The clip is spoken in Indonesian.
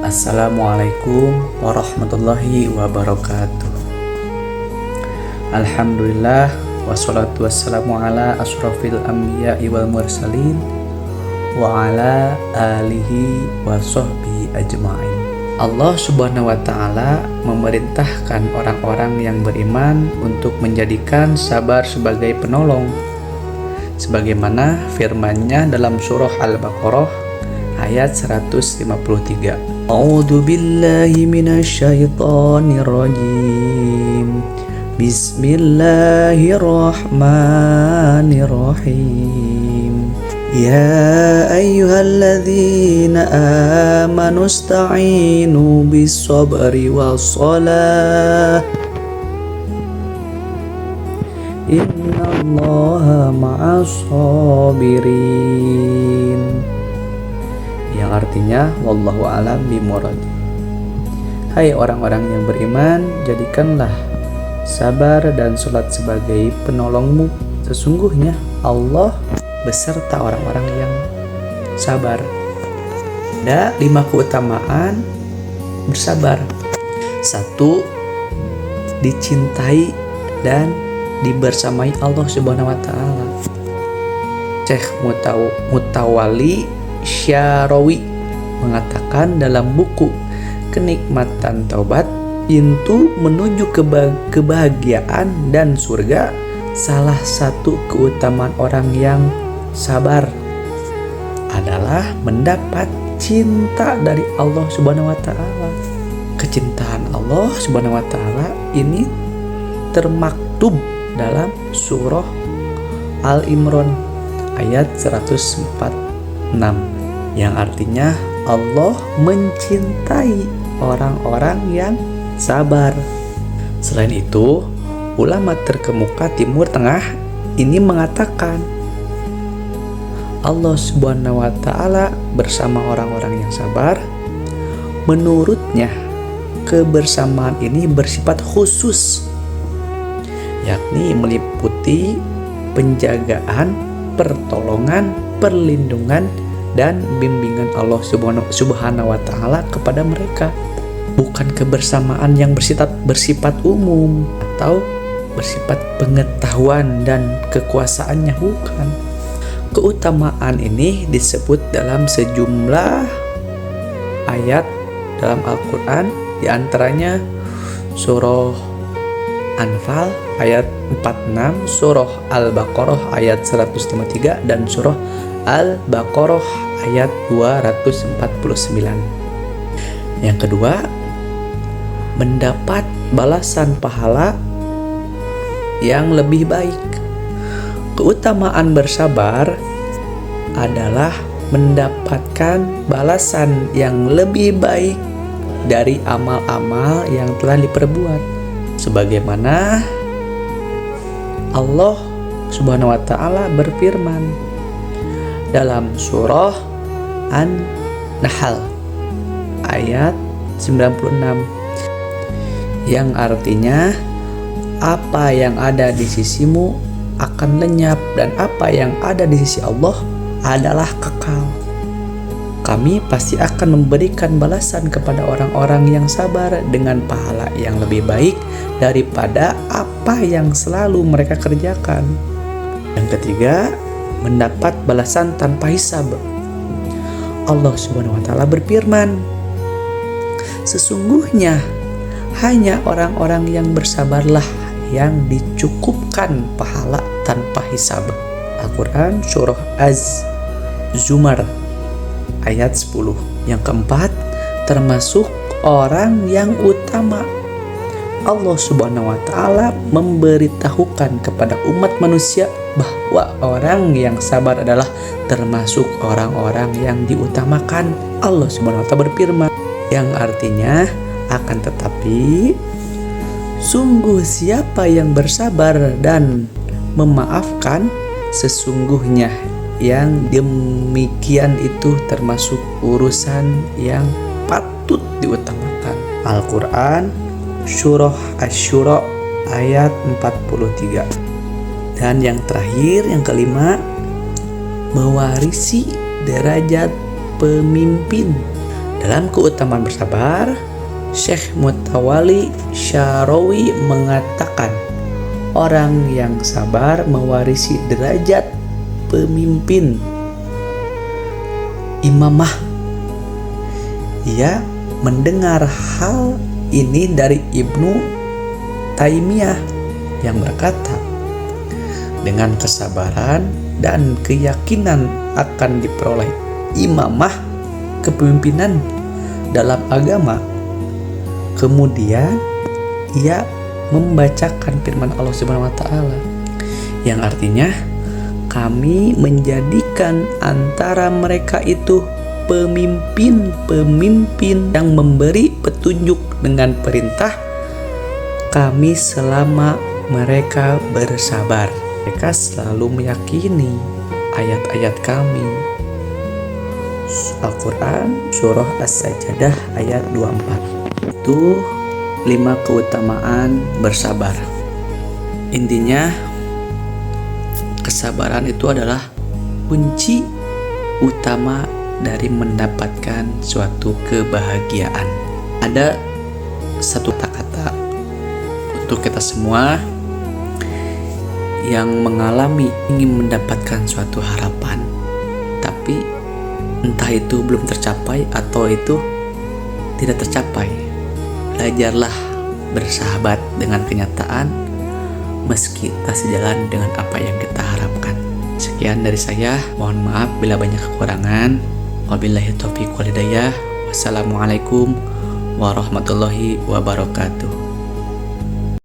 Assalamualaikum warahmatullahi wabarakatuh. Alhamdulillah wassalatu wassalamu ala asyrafil anbiya'i wal mursalin wa ala alihi wa sahbihi ajma'in. Allah subhanahu wa ta'ala memerintahkan orang-orang yang beriman untuk menjadikan sabar sebagai penolong, sebagaimana firman-Nya dalam surah Al-Baqarah ayat 153. A'udzu billahi minasyaitonir rajim. Bismillahirrahmanirrahim. Ya ayyuhalladzina amanu ista'inu bis-sabri was-shalah. Innallaha ma'as-sabirin. Yang artinya wallahu a'lam bimurad. Hai orang-orang yang beriman, jadikanlah sabar dan salat sebagai penolongmu. Sesungguhnya Allah beserta orang-orang yang sabar. Ada 5 keutamaan bersabar. 1. Dicintai dan dibersamai Allah Subhanahu wa taala. Syekh Mutawalli Syarawi mengatakan dalam buku Kenikmatan Taubat, pintu menuju kebahagiaan dan surga, salah satu keutamaan orang yang sabar adalah mendapat cinta dari Allah Subhanahu wa taala. Kecintaan Allah Subhanahu wa taala ini termaktub dalam surah Al-Imran ayat 146, yang artinya Allah mencintai orang-orang yang sabar. Selain itu, ulama terkemuka Timur Tengah ini mengatakan Allah Subhanahu wa taala bersama orang-orang yang sabar. Menurutnya, kebersamaan ini bersifat khusus, yakni meliputi penjagaan, pertolongan, perlindungan, dan bimbingan Allah Subhanahu wa taala kepada mereka. Bukan kebersamaan yang bersifat umum atau bersifat pengetahuan dan kekuasaannya, bukan. Keutamaan ini disebut dalam sejumlah ayat dalam Al-Quran, diantaranya surah Anfal ayat 46, surah Al-Baqarah ayat 153, dan surah Al-Baqarah ayat 249. Yang kedua, mendapat balasan pahala yang lebih baik. Keutamaan bersabar adalah mendapatkan balasan yang lebih baik dari amal-amal yang telah diperbuat, sebagaimana Allah Subhanahu wa taala berfirman dalam surah An-Nahl ayat 96, yang artinya apa yang ada di sisimu akan lenyap dan apa yang ada di sisi Allah adalah kekal. Kami pasti akan memberikan balasan kepada orang-orang yang sabar dengan pahala yang lebih baik daripada apa yang selalu mereka kerjakan. Yang ketiga, mendapat balasan tanpa hisab. Allah Subhanahu wa taala berfirman, sesungguhnya hanya orang-orang yang bersabarlah yang dicukupkan pahala tanpa hisab. Al-Quran surah Az-Zumar ayat 10. Yang keempat, termasuk orang yang utama. Allah Subhanahu wa taala memberitahukan kepada umat manusia bahwa orang yang sabar adalah termasuk orang-orang yang diutamakan. Allah Subhanahu wa taala berfirman, yang artinya akan tetapi sungguh siapa yang bersabar dan memaafkan, sesungguhnya yang demikian itu termasuk urusan yang patut diutamakan. Al-Quran surah Asy-Syura ayat 43. Dan yang terakhir, yang kelima, mewarisi derajat pemimpin Dalam keutamaan bersabar, Syekh Mutawalli Syarawi mengatakan, orang yang sabar mewarisi derajat pemimpin imamah. Ia mendengar hal ini dari Ibnu Taimiyah yang berkata, dengan kesabaran dan keyakinan akan diperoleh imamah, kepemimpinan dalam agama. Kemudian ia membacakan firman Allah Subhanahu wa taala yang artinya, kami menjadikan antara mereka itu pemimpin-pemimpin yang memberi petunjuk dengan perintah kami selama mereka bersabar. Mereka selalu meyakini ayat-ayat kami. Al-Quran Surah As-Sajdah ayat 24. Itu 5 keutamaan bersabar. Intinya, kesabaran itu adalah kunci utama dari mendapatkan suatu kebahagiaan. Ada satu kata-kata untuk kita semua yang mengalami ingin mendapatkan suatu harapan, tapi entah itu belum tercapai atau itu tidak tercapai. Belajarlah bersahabat dengan kenyataan meski tak sejalan dengan apa yang kita harapkan. Sekian dari saya, mohon maaf bila banyak kekurangan. Wabillahi taufiq wal hidayah. Wassalamualaikum warahmatullahi wabarakatuh.